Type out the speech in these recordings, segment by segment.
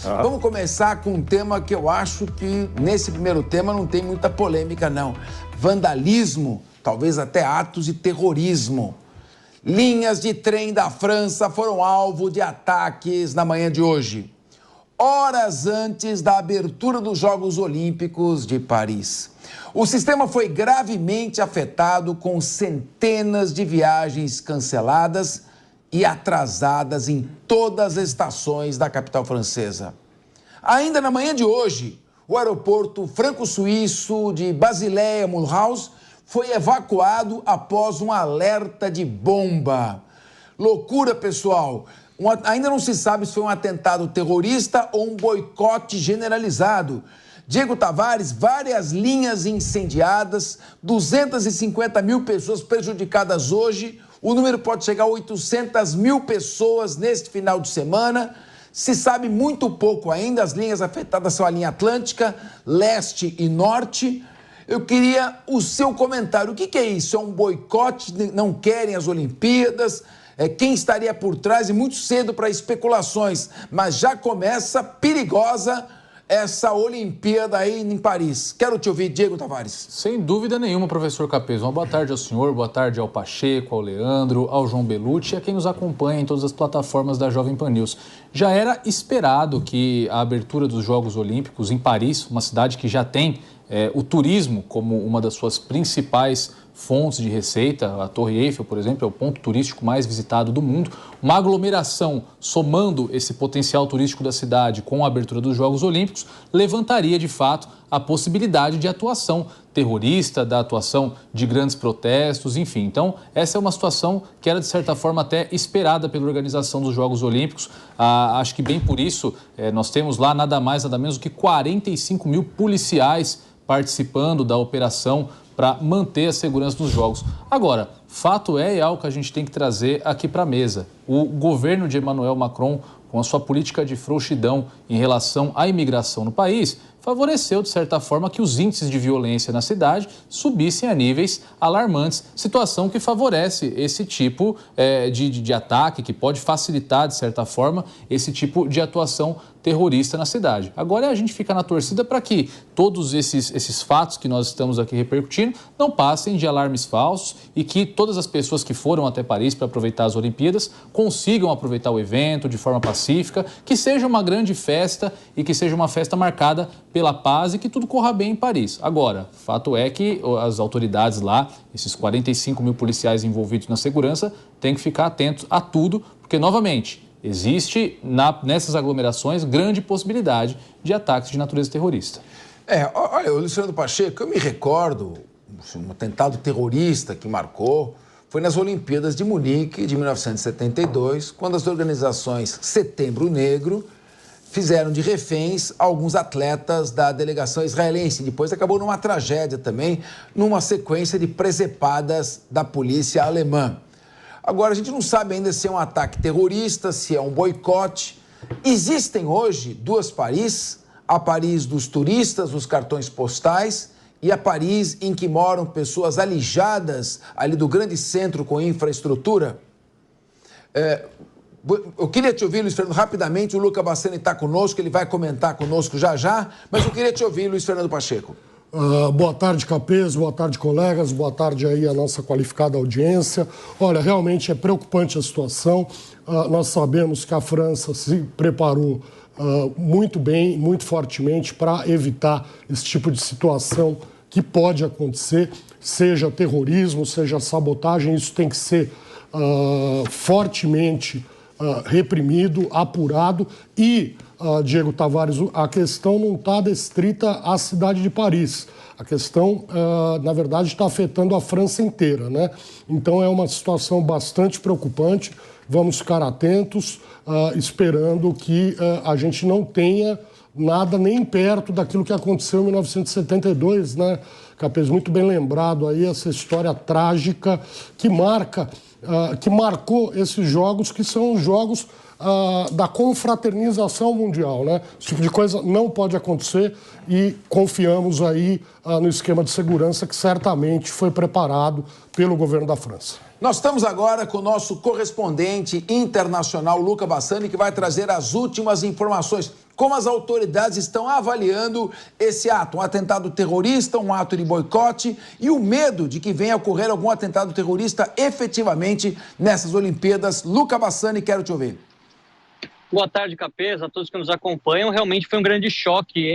Vamos começar com um tema que eu acho que nesse primeiro tema não tem muita polêmica, não. Vandalismo, talvez até atos de terrorismo. Linhas de trem da França foram alvo de ataques na manhã de hoje, horas antes da abertura dos Jogos Olímpicos de Paris. O sistema foi gravemente afetado, com centenas de viagens canceladas e atrasadas em todas as estações da capital francesa. Ainda na manhã de hoje, o aeroporto franco-suíço de Basileia-Mulhouse foi evacuado após um alerta de bomba. Loucura, pessoal! Ainda não se sabe se foi um atentado terrorista ou um boicote generalizado. Diego Tavares, várias linhas incendiadas, 250 mil pessoas prejudicadas hoje. O número pode chegar a 800 mil pessoas neste final de semana. Se sabe muito pouco ainda, as linhas afetadas são a linha Atlântica, Leste e Norte. Eu queria o seu comentário. O que é isso? É um boicote? Não querem as Olimpíadas? Quem estaria por trás? É muito cedo para especulações, mas já começa perigosa essa Olimpíada aí em Paris. Quero te ouvir, Diego Tavares. Sem dúvida nenhuma, professor Capês. Uma boa tarde ao senhor, boa tarde ao Pacheco, ao Leandro, ao João Belucci e a quem nos acompanha em todas as plataformas da Jovem Pan News. Já era esperado que a abertura dos Jogos Olímpicos em Paris, uma cidade que já tem o turismo como uma das suas principais fontes de receita, a Torre Eiffel, por exemplo, é o ponto turístico mais visitado do mundo. Uma aglomeração, somando esse potencial turístico da cidade com a abertura dos Jogos Olímpicos, levantaria, de fato, a possibilidade de atuação terrorista, da atuação de grandes protestos, enfim. Então, essa é uma situação que era, de certa forma, até esperada pela organização dos Jogos Olímpicos. Acho que bem por isso, nós temos lá nada mais, nada menos do que 45 mil policiais participando da operação para manter a segurança dos Jogos. Agora, fato é algo que a gente tem que trazer aqui para a mesa. O governo de Emmanuel Macron, com a sua política de frouxidão em relação à imigração no país, favoreceu, de certa forma, que os índices de violência na cidade subissem a níveis alarmantes, situação que favorece esse tipo de ataque, que pode facilitar, de certa forma, esse tipo de atuação terrorista na cidade. Agora a gente fica na torcida para que todos esses fatos que nós estamos aqui repercutindo não passem de alarmes falsos e que todas as pessoas que foram até Paris para aproveitar as Olimpíadas consigam aproveitar o evento de forma pacífica, que seja uma grande festa e que seja uma festa marcada pela paz e que tudo corra bem em Paris. Agora, fato é que as autoridades lá, esses 45 mil policiais envolvidos na segurança, têm que ficar atentos a tudo, porque, novamente, existe nessas aglomerações grande possibilidade de ataques de natureza terrorista. Olha, o Luciano Pacheco, eu me recordo, um atentado terrorista que marcou foi nas Olimpíadas de Munique de 1972, quando as organizações Setembro Negro fizeram de reféns alguns atletas da delegação israelense. Depois acabou numa tragédia também, numa sequência de presepadas da polícia alemã. Agora, a gente não sabe ainda se é um ataque terrorista, se é um boicote. Existem hoje duas Paris, a Paris dos turistas, dos cartões postais, e a Paris em que moram pessoas alijadas ali do grande centro com infraestrutura. Eu queria te ouvir, Luiz Fernando, rapidamente. O Luca Bassani está conosco, ele vai comentar conosco já, mas eu queria te ouvir, Luiz Fernando Pacheco. Boa tarde, Capês, boa tarde, colegas, boa tarde aí a nossa qualificada audiência. Olha, realmente é preocupante a situação. Nós sabemos que a França se preparou muito bem, muito fortemente para evitar esse tipo de situação que pode acontecer, seja terrorismo, seja sabotagem. Isso tem que ser fortemente reprimido, apurado e, Diego Tavares, a questão não está restrita à cidade de Paris. A questão, na verdade, está afetando a França inteira, né? Então é uma situação bastante preocupante. Vamos ficar atentos, esperando que a gente não tenha nada nem perto daquilo que aconteceu em 1972, né? Capês, muito bem lembrado aí, essa história trágica que marcou esses jogos, que são os jogos da confraternização mundial, né? Esse tipo de coisa não pode acontecer e confiamos aí no esquema de segurança que certamente foi preparado pelo governo da França. Nós estamos agora com o nosso correspondente internacional, Luca Bassani, que vai trazer as últimas informações. como as autoridades estão avaliando esse ato, um atentado terrorista, um ato de boicote e o medo de que venha a ocorrer algum atentado terrorista efetivamente nessas Olimpíadas. Luca Bassani, quero te ouvir. Boa tarde, Capeza, a todos que nos acompanham. Realmente foi um grande choque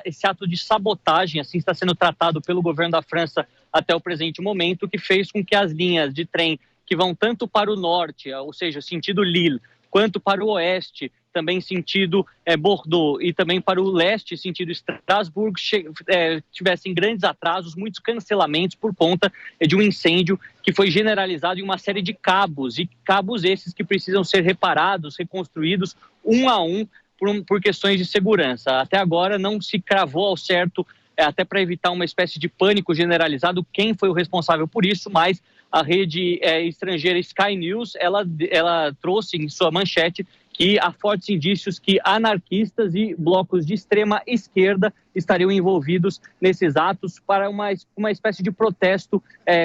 esse ato de sabotagem, assim está sendo tratado pelo governo da França até o presente momento, que fez com que as linhas de trem que vão tanto para o norte, ou seja, sentido Lille, quanto para o oeste, também sentido Bordeaux, e também para o leste, sentido Estrasburgo, tivessem grandes atrasos, muitos cancelamentos por conta de um incêndio que foi generalizado em uma série de cabos, e cabos esses que precisam ser reparados, reconstruídos um a um por questões de segurança. Até agora não se cravou ao certo, até para evitar uma espécie de pânico generalizado, quem foi o responsável por isso, mas a rede estrangeira Sky News, ela trouxe em sua manchete que há fortes indícios que anarquistas e blocos de extrema esquerda estariam envolvidos nesses atos para uma espécie de protesto,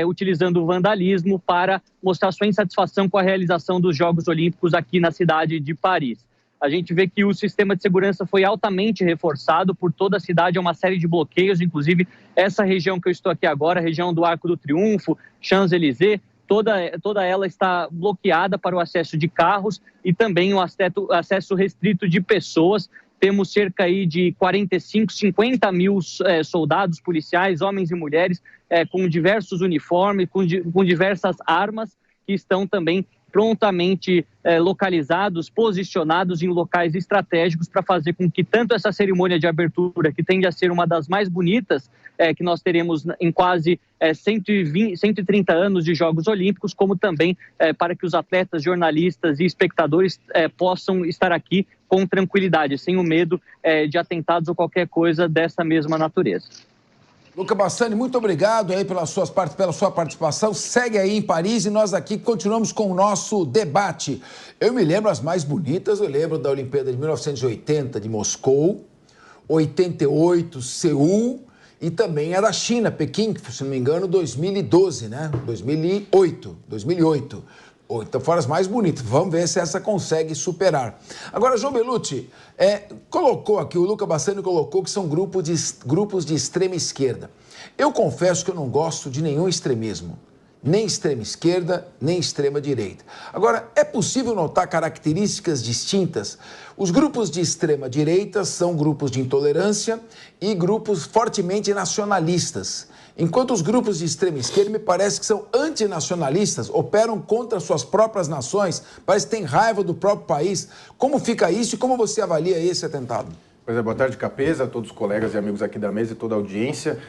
utilizando o vandalismo para mostrar sua insatisfação com a realização dos Jogos Olímpicos aqui na cidade de Paris. A gente vê que o sistema de segurança foi altamente reforçado por toda a cidade, uma série de bloqueios, inclusive essa região que eu estou aqui agora, a região do Arco do Triunfo, Champs-Élysées, toda ela está bloqueada para o acesso de carros e também o acesso restrito de pessoas. Temos cerca aí de 45, 50 mil soldados policiais, homens e mulheres, com diversos uniformes, com diversas armas, que estão também prontamente localizados, posicionados em locais estratégicos para fazer com que tanto essa cerimônia de abertura, que tende a ser uma das mais bonitas que nós teremos em quase 130 anos de Jogos Olímpicos, como também para que os atletas, jornalistas e espectadores possam estar aqui com tranquilidade, sem o medo de atentados ou qualquer coisa dessa mesma natureza. Luca Bassani, muito obrigado aí pela sua participação. Segue aí em Paris e nós aqui continuamos com o nosso debate. Eu me lembro as mais bonitas, eu lembro da Olimpíada de 1980 de Moscou, 88 Seul e também a da China, Pequim, que se não me engano 2012, né? 2008. Então foram as mais bonitas. Vamos ver se essa consegue superar. Agora, João Bellucci, colocou aqui, o Luca Bassani colocou que são grupos de extrema esquerda. Eu confesso que eu não gosto de nenhum extremismo. Nem extrema esquerda, nem extrema direita. Agora, é possível notar características distintas? Os grupos de extrema direita são grupos de intolerância e grupos fortemente nacionalistas. Enquanto os grupos de extrema esquerda me parece que são antinacionalistas, operam contra suas próprias nações, parece que têm raiva do próprio país. Como fica isso e como você avalia esse atentado? Pois é, boa tarde, Capeza, a todos os colegas e amigos aqui da mesa e toda a audiência.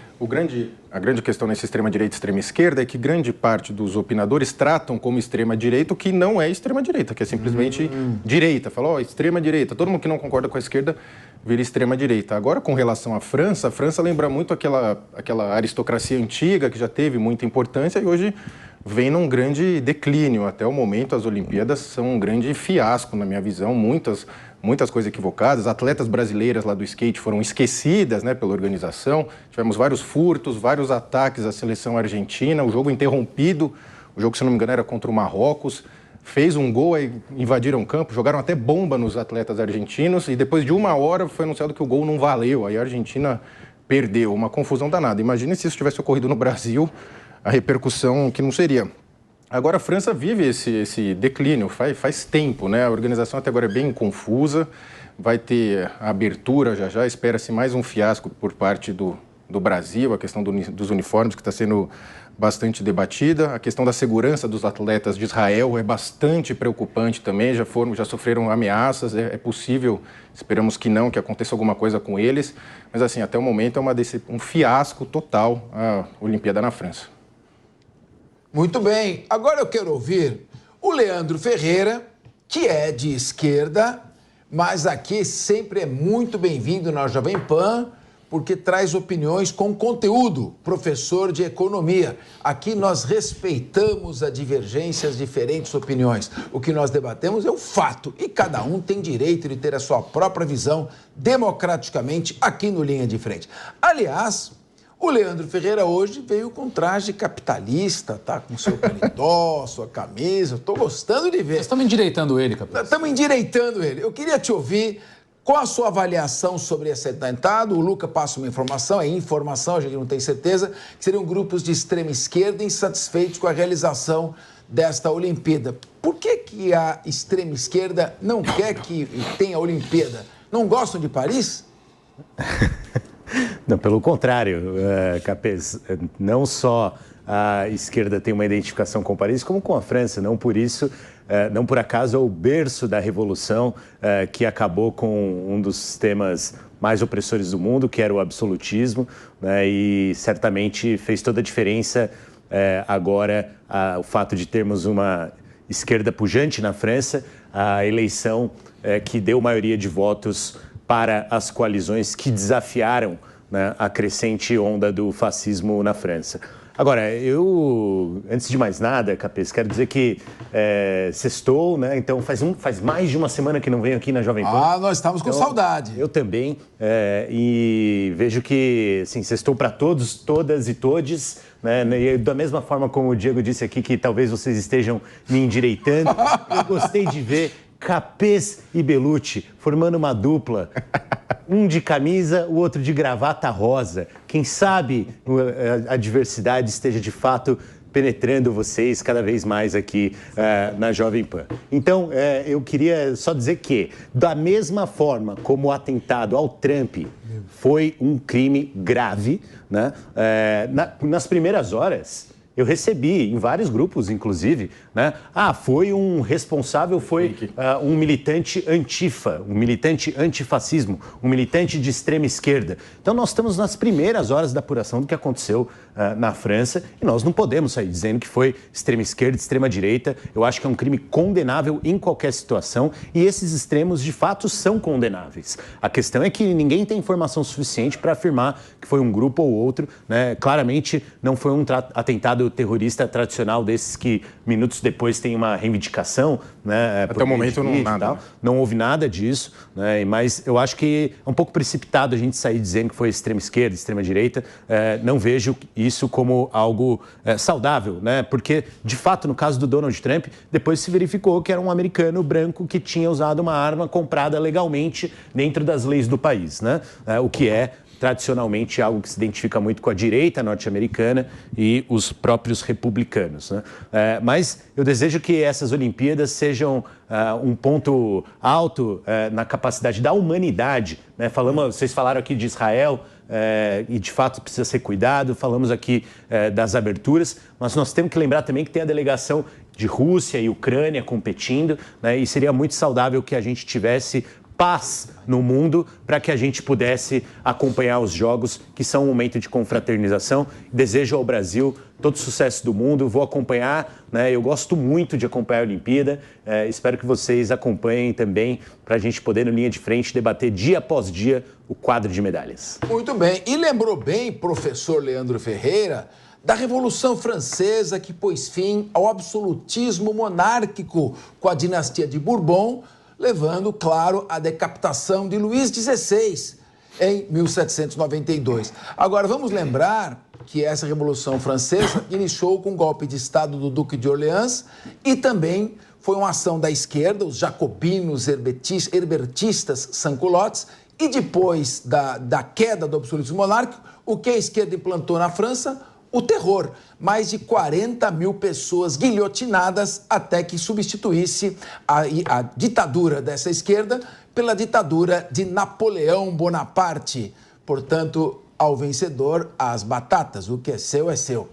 A grande questão nesse extrema-direita e extrema-esquerda é que grande parte dos opinadores tratam como extrema-direita o que não é extrema-direita, que é simplesmente direita. Fala, extrema-direita, todo mundo que não concorda com a esquerda vira extrema-direita. Agora, com relação à França, a França lembra muito aquela aristocracia antiga que já teve muita importância e hoje vem num grande declínio. Até o momento, as Olimpíadas são um grande fiasco, na minha visão, muitas coisas equivocadas. Atletas brasileiras lá do skate foram esquecidas, né, pela organização. Tivemos vários furtos, vários ataques à seleção argentina, o jogo interrompido. O jogo, se não me engano, era contra o Marrocos. Fez um gol, aí invadiram o campo, jogaram até bomba nos atletas argentinos e depois de 1 hora foi anunciado que o gol não valeu. Aí a Argentina perdeu, uma confusão danada. Imagine se isso tivesse ocorrido no Brasil, a repercussão que não seria. Agora a França vive esse declínio, faz tempo, né? A organização até agora é bem confusa, vai ter a abertura já, espera-se mais um fiasco por parte do Brasil, a questão dos uniformes que está sendo bastante debatida, a questão da segurança dos atletas de Israel é bastante preocupante também, já sofreram ameaças, é possível, esperamos que não, que aconteça alguma coisa com eles, mas assim, até o momento é um fiasco total a Olimpíada na França. Muito bem, agora eu quero ouvir o Leandro Ferreira, que é de esquerda, mas aqui sempre é muito bem-vindo na Jovem Pan, porque traz opiniões com conteúdo, professor de economia. Aqui nós respeitamos as divergências, diferentes opiniões. O que nós debatemos é o fato e cada um tem direito de ter a sua própria visão democraticamente aqui no Linha de Frente. Aliás, o Leandro Ferreira hoje veio com traje capitalista, tá? Com seu paletó, sua camisa. Estou gostando de ver. Nós estamos endireitando ele, capitão. Estamos endireitando ele. Eu queria te ouvir Qual a sua avaliação sobre esse atentado? O Luca passa uma informação, é informação, a gente não tem certeza, que seriam grupos de extrema esquerda insatisfeitos com a realização desta Olimpíada. Por que a extrema esquerda não quer que tenha a Olimpíada? Não gostam de Paris? Não, pelo contrário, Capês, não só a esquerda tem uma identificação com Paris, como com a França. Não por isso, não por acaso, é o berço da revolução que acabou com um dos sistemas mais opressores do mundo, que era o absolutismo, né, e certamente fez toda a diferença agora o fato de termos uma esquerda pujante na França, a eleição que deu maioria de votos para as coalizões que desafiaram, né, a crescente onda do fascismo na França. Agora, eu, antes de mais nada, Capês, quero dizer que sextou, né? Então faz mais de uma semana que não venho aqui na Jovem Pan. Ah, nós estamos com saudade. Eu também, e vejo que, assim, sextou para todos, todas e todes, né? E da mesma forma como o Diego disse aqui, que talvez vocês estejam me endireitando, eu gostei de ver Capês e Bellucci formando uma dupla, um de camisa, o outro de gravata rosa. Quem sabe a diversidade esteja de fato penetrando vocês cada vez mais aqui na Jovem Pan. Então, eu queria só dizer que, da mesma forma como o atentado ao Trump foi um crime grave, né, nas primeiras horas, eu recebi em vários grupos, inclusive, né? Foi um responsável, foi um militante antifa, um militante antifascismo, um militante de extrema esquerda. Então, nós estamos nas primeiras horas da apuração do que aconteceu na França e nós não podemos sair dizendo que foi extrema esquerda, extrema direita. Eu acho que é um crime condenável em qualquer situação e esses extremos, de fato, são condenáveis. A questão é que ninguém tem informação suficiente para afirmar que foi um grupo ou outro, né? Claramente, não foi um atentado terrorista tradicional desses que minutos depois tem uma reivindicação, né? Até o momento não nada. Não houve nada disso, né? Mas eu acho que é um pouco precipitado a gente sair dizendo que foi extrema esquerda, extrema direita. Não vejo isso como algo saudável, né? Porque, de fato, no caso do Donald Trump, depois se verificou que era um americano branco que tinha usado uma arma comprada legalmente dentro das leis do país, né? O que é tradicionalmente algo que se identifica muito com a direita norte-americana e os próprios republicanos, né? Mas eu desejo que essas Olimpíadas sejam um ponto alto na capacidade da humanidade, né? Vocês falaram aqui de Israel, e de fato precisa ser cuidado, falamos aqui das aberturas, mas nós temos que lembrar também que tem a delegação de Rússia e Ucrânia competindo, né? E seria muito saudável que a gente tivesse paz no mundo para que a gente pudesse acompanhar os jogos, que são um momento de confraternização. Desejo ao Brasil todo o sucesso do mundo, vou acompanhar, né? Eu gosto muito de acompanhar a Olimpíada, espero que vocês acompanhem também para a gente poder, no linha de frente, debater dia após dia o quadro de medalhas. Muito bem, e lembrou bem, professor Leandro Ferreira, da Revolução Francesa que pôs fim ao absolutismo monárquico com a dinastia de Bourbon, levando, claro, à decapitação de Luís XVI em 1792. Agora, vamos lembrar que essa Revolução Francesa iniciou com o golpe de Estado do Duque de Orleans e também foi uma ação da esquerda, os jacobinos, herbertistas, sans-culottes, e depois da queda do absolutismo monárquico, o que a esquerda implantou na França? O terror. Mais de 40 mil pessoas guilhotinadas até que substituísse a ditadura dessa esquerda pela ditadura de Napoleão Bonaparte. Portanto, ao vencedor, as batatas. O que é seu, é seu.